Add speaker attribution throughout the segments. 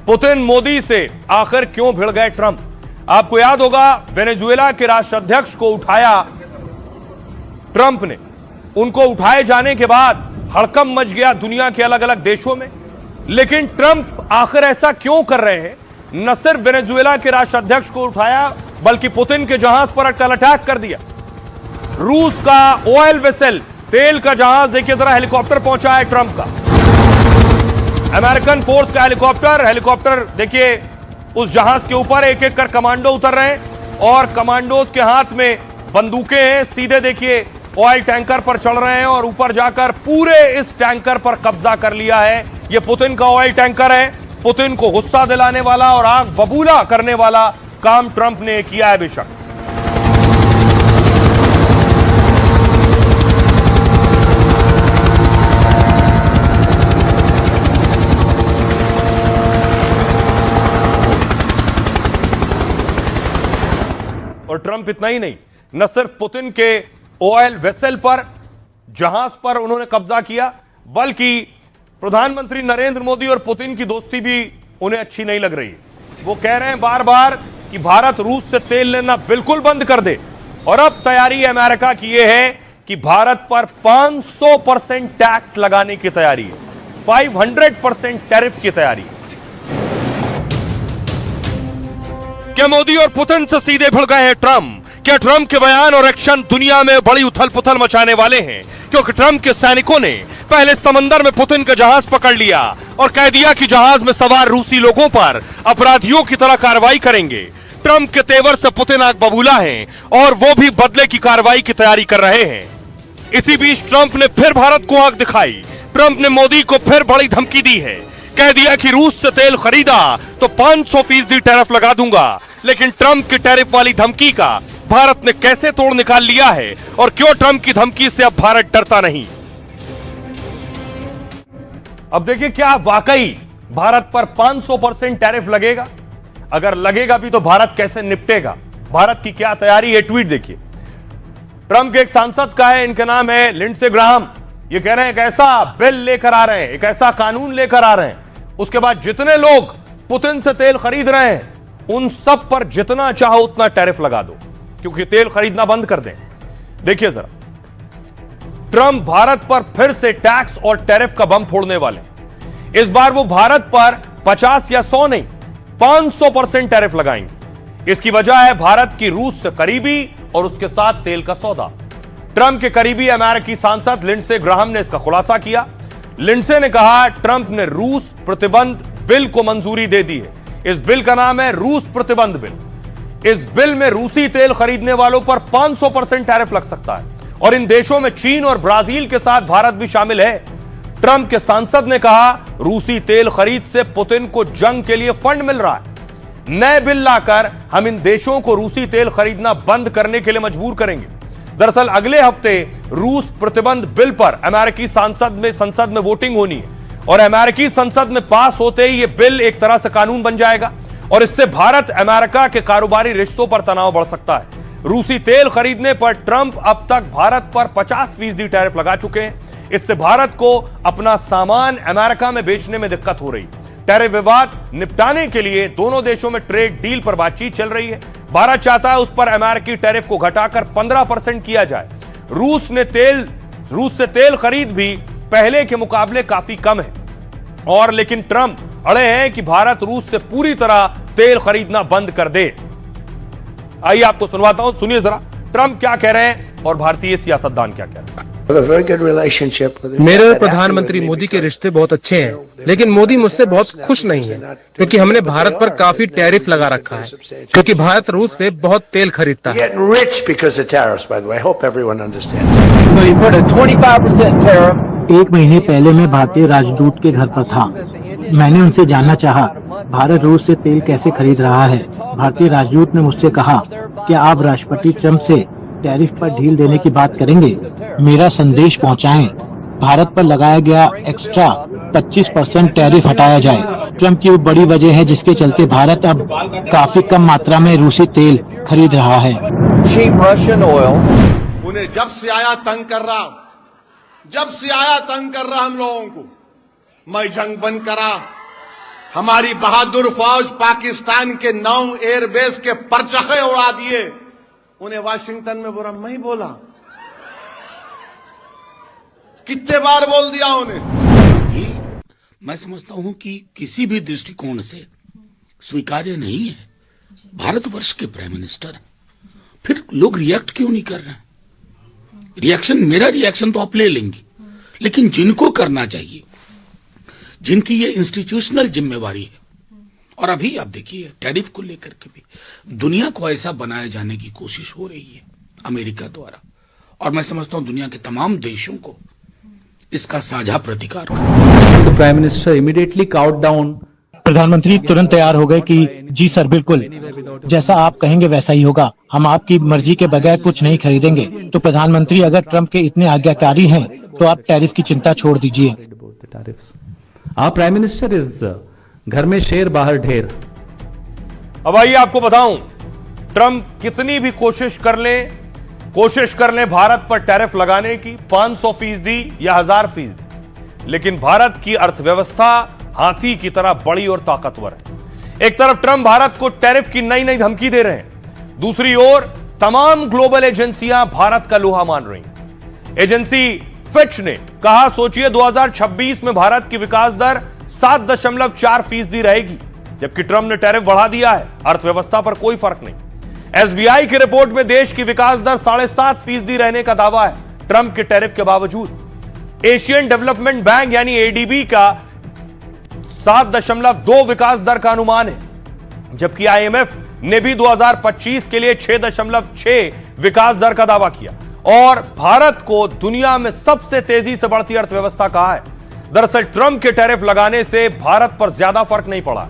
Speaker 1: Putin Modi से आखिर क्यों भिड़ गए ट्रंप? आपको याद होगा वेनेजुएला के राष्ट्राध्यक्ष को उठाया ट्रंप ने। उनको उठाए जाने के बाद हड़कंप मच गया दुनिया के अलग अलग देशों में। लेकिन ट्रंप आखिर ऐसा क्यों कर रहे हैं? न सिर्फ वेनेजुएला के राष्ट्राध्यक्ष को उठाया बल्कि पुतिन के जहाज पर अटल अटैक कर दिया। रूस का ऑयल वेसल, तेल का जहाज, देखिए जरा हेलीकॉप्टर पहुंचा है ट्रंप का। अमेरिकन फोर्स का हेलीकॉप्टर देखिए उस जहाज के ऊपर एक एक कर कमांडो उतर रहे हैं और कमांडोज के हाथ में बंदूकें हैं। सीधे देखिए ऑयल टैंकर पर चढ़ रहे हैं और ऊपर जाकर पूरे इस टैंकर पर कब्जा कर लिया है। यह पुतिन का ऑयल टैंकर है। पुतिन को गुस्सा दिलाने वाला और आग बबूला करने वाला काम ट्रंप ने किया है बेशक। और ट्रंप इतना ही नहीं, न सिर्फ पुतिन के ऑयल वेसल पर, जहाज पर उन्होंने कब्जा किया, बल्कि प्रधानमंत्री नरेंद्र मोदी और पुतिन की दोस्ती भी उन्हें अच्छी नहीं लग रही है। वो कह रहे हैं बार बार कि भारत रूस से तेल लेना बिल्कुल बंद कर दे। और अब तैयारी अमेरिका की यह है कि भारत पर 500% टैक्स लगाने की तैयारी है, 500% टैरिफ की तैयारी है। क्या मोदी और पुतिन से सीधे भिड़ गए हैं ट्रंप? क्या ट्रंप के बयान और एक्शन दुनिया में बड़ी उथल पुथल मचाने वाले हैं? क्योंकि ट्रंप के सैनिकों ने पहले समंदर में पुतिन का जहाज पकड़ लिया और कह दिया कि जहाज में सवार रूसी लोगों पर अपराधियों की तरह कार्रवाई करेंगे। ट्रंप के तेवर से पुतिन आग बबूला है और वो भी बदले की कार्रवाई की तैयारी कर रहे हैं। इसी बीच ट्रंप ने फिर भारत को आग दिखाई। ट्रंप ने मोदी को फिर बड़ी धमकी दी है। कह दिया कि रूस से तेल खरीदा तो 500% टैरिफ लगा दूंगा। लेकिन ट्रंप की टैरिफ वाली धमकी का भारत ने कैसे तोड़ निकाल लिया है और क्यों ट्रंप की धमकी से अब भारत डरता नहीं? अब देखिए, क्या वाकई भारत पर 500% टैरिफ लगेगा? अगर लगेगा भी तो भारत कैसे निपटेगा? भारत की क्या तैयारी है? ट्वीट देखिए, ट्रंप के एक सांसद का है, इनका नाम है लिंडसे ग्राहम। ये कह रहे हैं एक ऐसा बिल लेकर आ रहे हैं, एक ऐसा कानून लेकर आ रहे हैं, उसके बाद जितने लोग पुतिन से तेल खरीद रहे हैं उन सब पर जितना चाहो उतना टैरिफ लगा दो, क्योंकि तेल खरीदना बंद कर दें। देखिए जरा, ट्रंप भारत पर फिर से टैक्स और टैरिफ का बम फोड़ने वाले। इस बार वो भारत पर 50 या 100 नहीं, 500% टैरिफ लगाएंगे। इसकी वजह है भारत की रूस से करीबी और उसके साथ तेल का सौदा। ट्रंप के करीबी अमेरिकी सांसद लिंडसे ग्राहम ने इसका खुलासा किया। लिंडसे ने कहा ट्रंप ने रूस प्रतिबंध बिल को मंजूरी दे दी है। इस बिल का नाम है रूस प्रतिबंध बिल। इस बिल में रूसी तेल खरीदने वालों पर 500% टैरिफ लग सकता है और इन देशों में चीन और ब्राजील के साथ भारत भी शामिल है। ट्रंप के सांसद ने कहा रूसी तेल खरीद से पुतिन को जंग के लिए फंड मिल रहा है। नए बिल लाकर हम इन देशों को रूसी तेल खरीदना बंद करने के लिए मजबूर करेंगे। दरअसल अगले हफ्ते रूस प्रतिबंध बिल पर अमेरिकी संसद में वोटिंग होनी है और अमेरिकी संसद में पास होते ही यह बिल एक तरह से कानून बन जाएगा और इससे भारत अमेरिका के कारोबारी रिश्तों पर तनाव बढ़ सकता है। रूसी तेल खरीदने पर ट्रंप अब तक भारत पर 50% टैरिफ लगा चुके हैं। इससे भारत को अपना सामान अमेरिका में बेचने में दिक्कत हो रही। टैरिफ विवाद निपटाने के लिए दोनों देशों में ट्रेड डील पर बातचीत चल रही है। भारत चाहता है उस पर अमेरिकी टैरिफ को घटाकर 15% किया जाए। रूस से तेल खरीद भी पहले के मुकाबले काफी कम है और लेकिन ट्रंप अड़े हैं कि भारत रूस से पूरी तरह तेल खरीदना बंद कर दे। आइए आपको सुनवाता हूं, सुनिए जरा ट्रंप क्या कह रहे हैं और भारतीय सियासतदान क्या कह रहे हैं।
Speaker 2: मेरे और प्रधानमंत्री मोदी के रिश्ते बहुत अच्छे हैं, लेकिन मोदी मुझसे बहुत खुश नहीं है क्योंकि हमने भारत पर काफी टैरिफ लगा रखा है, क्योंकि भारत रूस से बहुत तेल खरीदता है।
Speaker 3: एक महीने पहले मैं भारतीय राजदूत के घर पर था। मैंने उनसे जानना चाहा भारत रूस से तेल कैसे खरीद रहा है। भारतीय राजदूत ने मुझसे कहा कि आप राष्ट्रपति ट्रंप से टैरिफ पर ढील देने की बात करेंगे। मेरा संदेश पहुंचाएं, भारत पर लगाया गया एक्स्ट्रा 25% टैरिफ हटाया जाए। ट्रंप की वो बड़ी वजह है जिसके चलते भारत अब काफी कम मात्रा में रूसी तेल खरीद रहा है।
Speaker 4: उन्हें जब से आया तंग कर रहा हम लोगों को। मैं जंग बंद करा, हमारी बहादुर फौज पाकिस्तान के 9 एयरबेस के परचखे उड़ा दिए। उन्हें वाशिंगटन में बुरा मैं ही बोला, कितने बार बोल दिया उन्हें।
Speaker 5: ये मैं समझता हूं कि किसी भी दृष्टिकोण से स्वीकार्य नहीं है। भारतवर्ष के प्राइम मिनिस्टर हैं, फिर लोग रिएक्ट क्यों नहीं कर रहे हैं? मेरा रिएक्शन तो आप ले लेंगे, लेकिन जिनको करना चाहिए, जिनकी ये इंस्टीट्यूशनल जिम्मेवारी है, और अभी आप देखिए टैरिफ को लेकर के भी दुनिया को ऐसा बनाए जाने की कोशिश हो रही है अमेरिका द्वारा, और मैं समझता हूं दुनिया के तमाम देशों को इसका साझा प्रतिकार करना।
Speaker 6: The Prime Minister immediately cowed down.
Speaker 3: प्रधानमंत्री तुरंत तैयार हो गए कि जी सर बिल्कुल, जैसा आप कहेंगे वैसा ही होगा, हम आपकी मर्जी के बगैर कुछ नहीं खरीदेंगे। तो प्रधानमंत्री अगर ट्रंप के इतने आज्ञाकारी हैं तो आप टैरिफ की चिंता छोड़ दीजिए।
Speaker 6: Our Prime Minister is घर में शेर बाहर ढेर।
Speaker 1: अब आइए आपको बताऊं, ट्रंप कितनी भी कोशिश कर ले भारत पर टैरिफ लगाने की, 500% या 1000%, लेकिन भारत की अर्थव्यवस्था हाथी की तरह बड़ी और ताकतवर है। एक तरफ ट्रंप भारत को टैरिफ की नई नई धमकी दे रहे हैं, दूसरी ओर तमाम ग्लोबल एजेंसियां भारत का लोहा मान रही हैं। एजेंसी फिच ने कहा, सोचिए 2026 में भारत की विकास दर 7.4% रहेगी, जबकि ट्रंप ने टैरिफ बढ़ा दिया है। अर्थव्यवस्था पर कोई फर्क नहीं। एसबीआई की रिपोर्ट में देश की विकास दर 7.5% रहने का दावा है, ट्रंप के टैरिफ के बावजूद। एशियन डेवलपमेंट बैंक यानी एडीबी का 7.2 विकास दर का अनुमान है, जबकि आईएमएफ ने भी 2025 के लिए 6.6 विकास दर का दावा किया, और भारत को दुनिया में सबसे तेजी से बढ़ती अर्थव्यवस्था कहा है। दरअसल ट्रंप के टैरिफ लगाने से भारत पर ज्यादा फर्क नहीं पड़ा।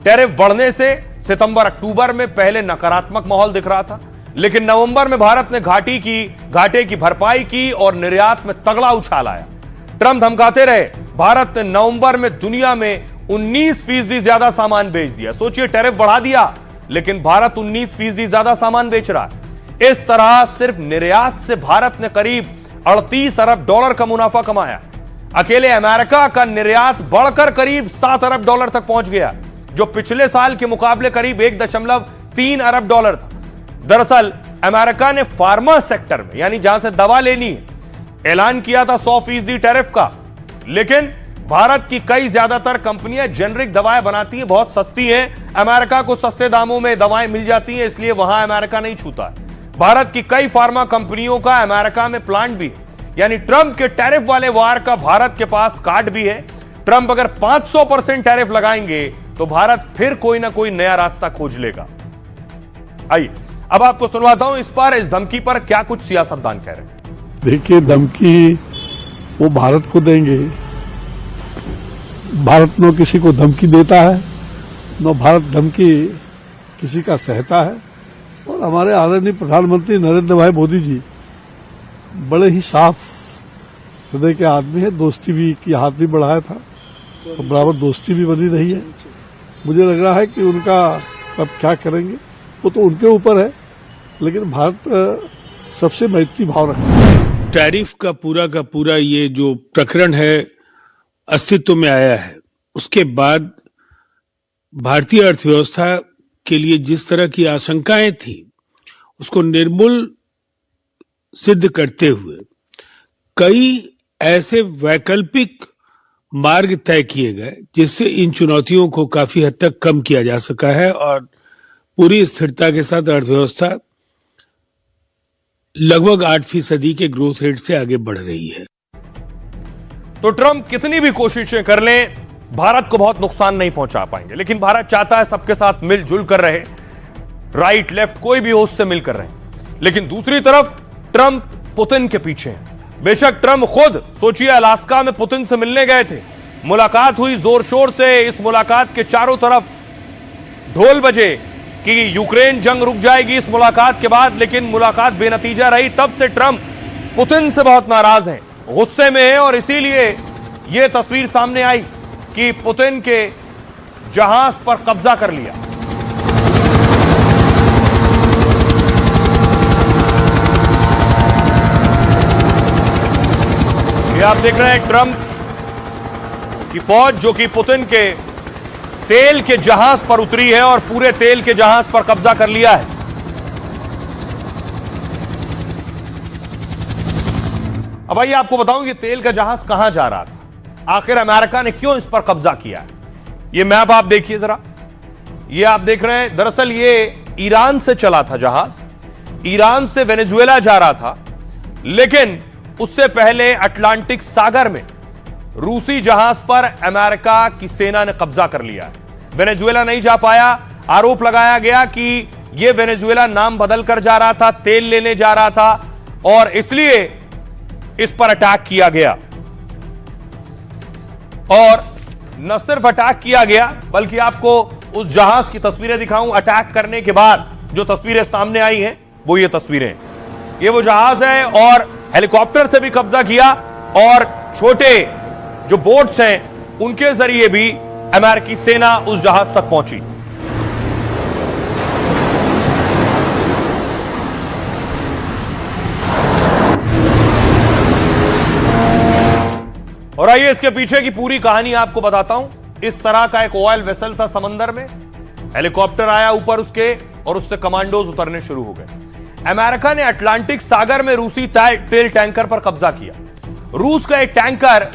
Speaker 1: टैरिफ बढ़ने से सितंबर अक्टूबर में पहले नकारात्मक माहौल दिख रहा था, लेकिन नवंबर में भारत ने घाटे की भरपाई की और निर्यात में तगड़ा उछाल आया। ट्रंप धमकाते रहे, भारत ने नवंबर में दुनिया में 19% ज्यादा सामान बेच दिया। सोचिए टैरिफ बढ़ा दिया, लेकिन भारत 19% ज्यादा सामान बेच रहा है। इस तरह सिर्फ निर्यात से भारत ने करीब $38 अरब का मुनाफा कमाया। अकेले अमेरिका का निर्यात बढ़कर करीब $7 अरब तक पहुंच गया, जो पिछले साल के मुकाबले करीब $1.3 अरब था। दरअसल अमेरिका ने फार्मा सेक्टर में, यानी जहां से दवा लेनी है, ऐलान किया था 100% टैरिफ का, लेकिन भारत की कई ज्यादातर कंपनियां जेनरिक दवाएं बनाती हैं, बहुत सस्ती हैं, अमेरिका को सस्ते दामों में दवाएं मिल जाती हैं, इसलिए वहां अमेरिका नहीं छूता है। भारत की कई फार्मा कंपनियों का अमेरिका में प्लांट भी है, यानी ट्रंप के टैरिफ वाले वार का भारत के पास कार्ड भी है। ट्रंप अगर 500% टैरिफ लगाएंगे तो भारत फिर कोई ना कोई नया रास्ता खोज लेगा। आइए अब आपको सुनवाता हूं इस धमकी पर क्या कुछ सियासतदान कह रहे हैं।
Speaker 7: देखिए, धमकी वो भारत को देंगे। भारत न किसी को धमकी देता है, न भारत धमकी किसी का सहता है। और हमारे आदरणीय प्रधानमंत्री नरेंद्र भाई मोदी जी बड़े ही साफ हृदय के आदमी है। दोस्ती भी की हाथ भी बढ़ाया था, तो बराबर दोस्ती भी बनी रही है। मुझे लग रहा है कि उनका अब क्या करेंगे वो तो उनके ऊपर है, लेकिन भारत सबसे मैत्री भाव रखता है।
Speaker 8: टैरिफ का पूरा ये जो प्रकरण है अस्तित्व में आया है, उसके बाद भारतीय अर्थव्यवस्था के लिए जिस तरह की आशंकाएं थी, उसको निर्मूल सिद्ध करते हुए कई ऐसे वैकल्पिक मार्ग तय किए गए, जिससे इन चुनौतियों को काफी हद तक कम किया जा सका है और पूरी स्थिरता के साथ अर्थव्यवस्था लगभग 8% के ग्रोथ रेट से आगे बढ़ रही है।
Speaker 1: तो ट्रंप कितनी भी कोशिशें कर लें, भारत को बहुत नुकसान नहीं पहुंचा पाएंगे, लेकिन भारत चाहता है सबके साथ मिलजुल कर रहे, राइट लेफ्ट कोई भी हो उससे मिलकर रहे। लेकिन दूसरी तरफ ट्रंप पुतिन के पीछे हैं। बेशक ट्रंप खुद सोचिए अलास्का में पुतिन से मिलने गए थे, मुलाकात हुई जोर शोर से, इस मुलाकात के चारों तरफ ढोल बजे कि यूक्रेन जंग रुक जाएगी इस मुलाकात के बाद, लेकिन मुलाकात बेनतीजा रही। तब से ट्रंप पुतिन से बहुत नाराज हैं, गुस्से में हैं, और इसीलिए यह तस्वीर सामने आई कि पुतिन के जहाज पर कब्जा कर लिया। ये आप देख रहे हैं ट्रंप की फौज जो कि पुतिन के तेल के जहाज पर उतरी है और पूरे तेल के जहाज पर कब्जा कर लिया है। अब आइए आपको बताऊं कि तेल का जहाज कहां जा रहा था, आखिर अमेरिका ने क्यों इस पर कब्जा किया है। ये मैप आप देखिए जरा, ये आप देख रहे हैं, दरअसल ये ईरान से चला था जहाज, ईरान से वेनेजुएला जा रहा था, लेकिन उससे पहले अटलांटिक सागर में रूसी जहाज पर अमेरिका की सेना ने कब्जा कर लिया है। वेनेजुएला नहीं जा पाया, आरोप लगाया गया कि यह वेनेजुएला नाम बदल कर जा रहा था, तेल लेने जा रहा था और इसलिए इस पर अटैक किया गया। और न सिर्फ अटैक किया गया बल्कि आपको उस जहाज की तस्वीरें दिखाऊं। अटैक करने के बाद जो तस्वीरें सामने आई हैं वो ये तस्वीरें हैं, ये वो जहाज है और हेलीकॉप्टर से भी कब्जा किया और छोटे जो बोट्स हैं उनके जरिए भी अमेरिकी सेना उस जहाज तक पहुंची। और आइए इसके पीछे की पूरी कहानी आपको बताता हूं। इस तरह का एक ऑयल वेसल था समंदर में, हेलीकॉप्टर आया ऊपर उसके और उससे कमांडोज उतरने शुरू हो गए। अमेरिका ने अटलांटिक सागर में रूसी तेल टैंकर पर कब्जा किया। रूस का एक टैंकर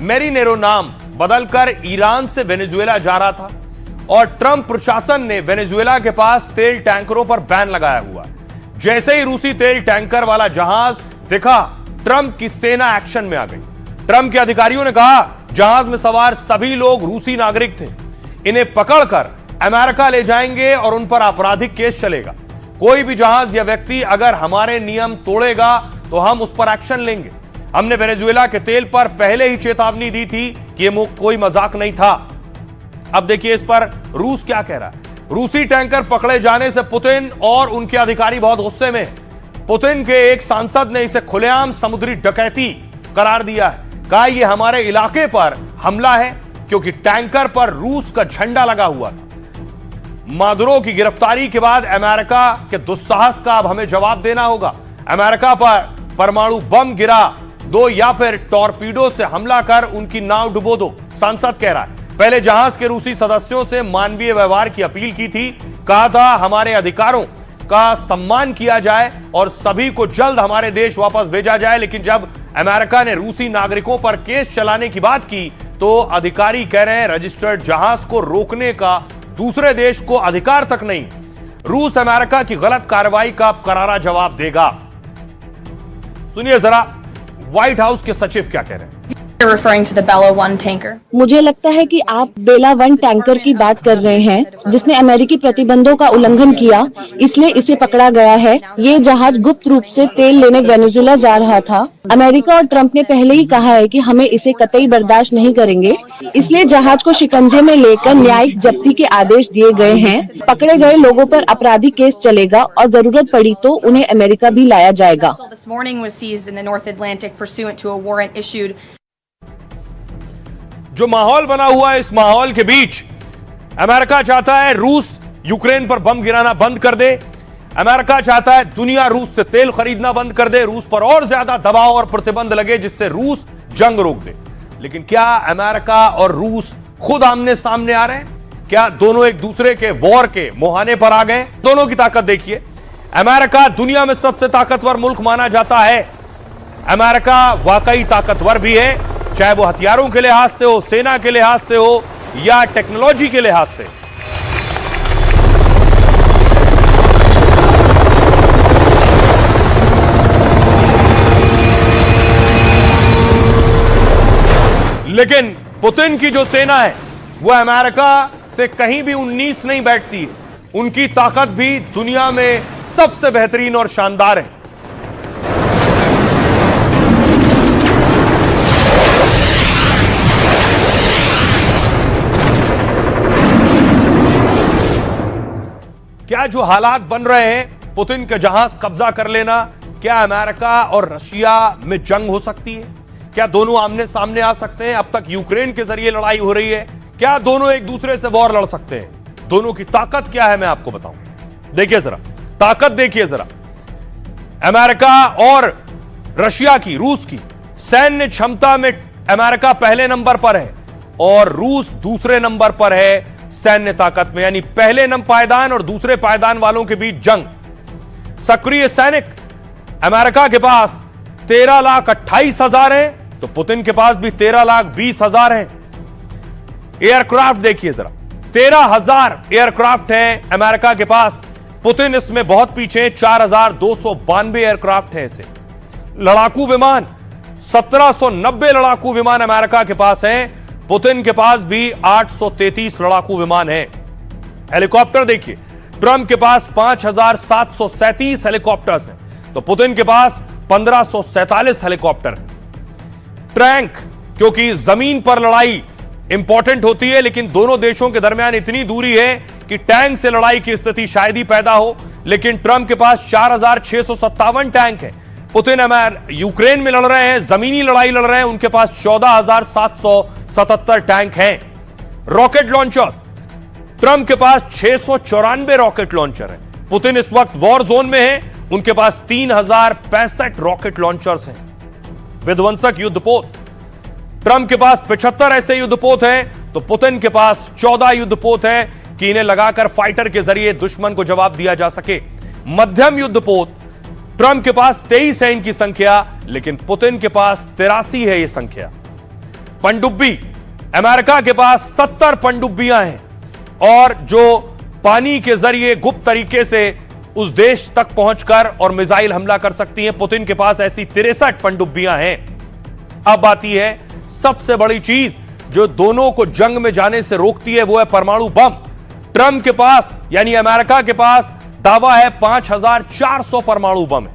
Speaker 1: मेरीनेरो नाम बदलकर ईरान से वेनेजुएला जा रहा था और ट्रंप प्रशासन ने वेनेजुएला के पास तेल टैंकरों पर बैन लगाया हुआ। जैसे ही रूसी तेल टैंकर वाला जहाज दिखा, ट्रंप की सेना एक्शन में आ गई। ट्रंप के अधिकारियों ने कहा जहाज में सवार सभी लोग रूसी नागरिक थे, इन्हें पकड़कर अमेरिका ले जाएंगे और उन पर आपराधिक केस चलेगा। कोई भी जहाज या व्यक्ति अगर हमारे नियम तोड़ेगा तो हम उस पर एक्शन लेंगे। हमने वेनेजुएला के तेल पर पहले ही चेतावनी दी थी कि यह कोई मजाक नहीं था। अब देखिए इस पर रूस क्या कह रहा है। रूसी टैंकर पकड़े जाने से पुतिन और उनके अधिकारी बहुत गुस्से में। पुतिन के एक सांसद ने इसे खुलेआम समुद्री डकैती करार दिया है। कहा यह हमारे इलाके पर हमला है क्योंकि टैंकर पर रूस का झंडा लगा हुआ था। मादुरो की गिरफ्तारी के बाद अमेरिका के दुस्साहस का अब हमें जवाब देना होगा। अमेरिका पर परमाणु बम गिरा दो या फिर टॉर्पीडो से हमला कर उनकी नाव डुबो दो, सांसद कह रहा है। पहले जहाज के रूसी सदस्यों से मानवीय व्यवहार की अपील की थी। कहा था हमारे अधिकारों का सम्मान किया जाए और सभी को जल्द हमारे देश वापस भेजा जाए। लेकिन जब अमेरिका ने रूसी नागरिकों पर केस चलाने की बात की तो अधिकारी कह रहे हैं रजिस्टर्ड जहाज को रोकने का दूसरे देश को अधिकार तक नहीं। रूस अमेरिका की गलत कार्रवाई का करारा जवाब देगा। सुनिए जरा व्हाइट हाउस के सचिव क्या कह रहे हैं।
Speaker 9: referring to the Bella 1 tanker.
Speaker 10: मुझे लगता है कि आप बेला 1 टैंकर की बात कर रहे हैं जिसने अमेरिकी प्रतिबंधों का उल्लंघन किया, इसलिए इसे पकड़ा गया है। ये जहाज गुप्त रूप से तेल लेने वेनेजुएला जा रहा था। अमेरिका और ट्रंप ने पहले ही कहा है कि हमें इसे कतई बर्दाश्त नहीं करेंगे, इसलिए जहाज को शिकंजे में लेकर न्यायिक जब्ती के आदेश दिए गए हैं। पकड़े गए लोगों पर आपराधिक केस चलेगा और जरूरत पड़ी तो उन्हें अमेरिका भी लाया जाएगा।
Speaker 9: This morning was seized in the North Atlantic pursuant to a warrant issued.
Speaker 1: जो माहौल बना हुआ है, इस माहौल के बीच अमेरिका चाहता है रूस यूक्रेन पर बम गिराना बंद कर दे। अमेरिका चाहता है दुनिया रूस से तेल खरीदना बंद कर दे, रूस पर और ज्यादा दबाव और प्रतिबंध लगे जिससे रूस जंग रोक दे। लेकिन क्या अमेरिका और रूस खुद आमने सामने आ रहे हैं? क्या दोनों एक दूसरे के वॉर के मुहाने पर आ गए? दोनों की ताकत देखिए। अमेरिका दुनिया में सबसे ताकतवर मुल्क माना जाता है। अमेरिका वाकई ताकतवर भी है, चाहे वो हथियारों के लिहाज से हो, सेना के लिहाज से हो या टेक्नोलॉजी के लिहाज से। लेकिन पुतिन की जो सेना है वो अमेरिका से कहीं भी 19 नहीं बैठती। उनकी ताकत भी दुनिया में सबसे बेहतरीन और शानदार है। क्या जो हालात बन रहे हैं, पुतिन के जहाज कब्जा कर लेना, क्या अमेरिका और रशिया में जंग हो सकती है? क्या दोनों आमने सामने आ सकते हैं? अब तक यूक्रेन के जरिए लड़ाई हो रही है, क्या दोनों एक दूसरे से वॉर लड़ सकते हैं? दोनों की ताकत क्या है मैं आपको बताऊं। देखिए जरा ताकत, देखिए जरा अमेरिका और रशिया की, रूस की सैन्य क्षमता में अमेरिका पहले नंबर पर है। और रूस दूसरे नंबर पर है सैन्य ताकत में, यानी पहले पायदान और दूसरे पायदान वालों के बीच जंग। सक्रिय सैनिक अमेरिका के पास 13,28,000 हैं, तो पुतिन के पास भी 13,20,000 हैं। एयरक्राफ्ट देखिए जरा, 13,000 एयरक्राफ्ट हैं अमेरिका के पास, पुतिन इसमें बहुत पीछे, 4,292 एयरक्राफ्ट हैं इसे। लड़ाकू विमान 1790 लड़ाकू विमान अमेरिका के पास हैं, पुतिन के पास भी 833 लड़ाकू विमान हैं। हेलीकॉप्टर देखिए, ट्रंप के पास 5,737 हेलीकॉप्टर्स हैं, तो पुतिन के पास 1,547 हेलीकॉप्टर हैं। टैंक, क्योंकि जमीन पर लड़ाई इंपॉर्टेंट होती है, लेकिन दोनों देशों के दरमियान इतनी दूरी है कि टैंक से लड़ाई की स्थिति शायद ही पैदा हो, लेकिन ट्रंप के पास 4,657 टैंक हैं। पुतिन यूक्रेन में लड़ रहे हैं, जमीनी लड़ाई लड़ रहे हैं, उनके पास 14,777 टैंक हैं। रॉकेट लॉन्चर्स, ट्रंप के पास 694 रॉकेट लॉन्चर हैं, पुतिन इस वक्त वॉर जोन में है, उनके पास 3,065 रॉकेट लॉन्चर्स हैं। विध्वंसक युद्धपोत, ट्रंप के पास 75 ऐसे युद्धपोत हैं, तो पुतिन के पास 14 युद्धपोत हैं कि इन्हें लगाकर फाइटर के जरिए दुश्मन को जवाब दिया जा सके। मध्यम युद्धपोत, ट्रंप के पास 23 है इनकी संख्या, लेकिन पुतिन के पास 83 है यह संख्या। पनडुब्बी, अमेरिका के पास 70 पनडुब्बियां हैं, और जो पानी के जरिए गुप्त तरीके से उस देश तक पहुंचकर और मिसाइल हमला कर सकती हैं, पुतिन के पास ऐसी 63 पनडुब्बियां हैं। अब आती है सबसे बड़ी चीज जो दोनों को जंग में जाने से रोकती है, वो है परमाणु बम। ट्रंप के पास यानी अमेरिका के पास दावा है 5,400 परमाणु बम है,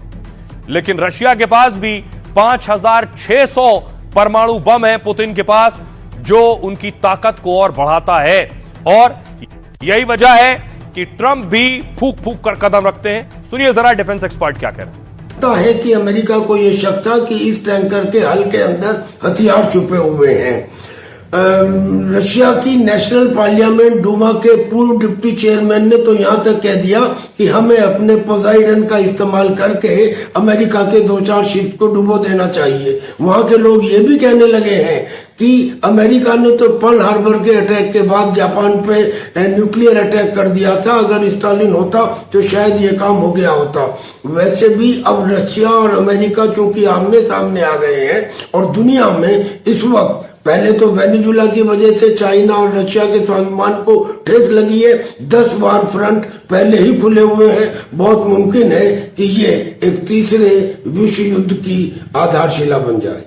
Speaker 1: लेकिन रशिया के पास भी 5,600 परमाणु बम है पुतिन के पास, जो उनकी ताकत को और बढ़ाता है। और यही वजह है कि ट्रंप भी फूक फूक कर कदम रखते हैं। सुनिए जरा डिफेंस एक्सपर्ट क्या कह रहे हैं।
Speaker 11: है कि अमेरिका को यह शक था कि इस टैंकर के हल के अंदर हथियार छुपे हुए हैं। रशिया की नेशनल पार्लियामेंट डूमा के पूर्व डिप्टी चेयरमैन ने तो यहां तक कह दिया कि हमें अपने पोसाइडन का इस्तेमाल करके अमेरिका के 2-4 शिप को डुबो देना चाहिए। वहां के लोग ये भी कहने लगे हैं कि अमेरिका ने तो पर्ल हार्बर के अटैक के बाद जापान पे न्यूक्लियर अटैक कर दिया था, अगर स्टालिन होता तो शायद ये काम हो गया होता। वैसे भी अब रशिया और अमेरिका चूंकि आमने सामने आ गए हैं और दुनिया में इस वक्त, पहले तो वेनेजुला की वजह से चाइना और रशिया के स्वाभिमान को ठेस लगी है, 10 बार फ्रंट पहले ही खुले हुए हैं। बहुत मुमकिन है कि ये एक तीसरे विश्व युद्ध की आधारशिला बन जाए।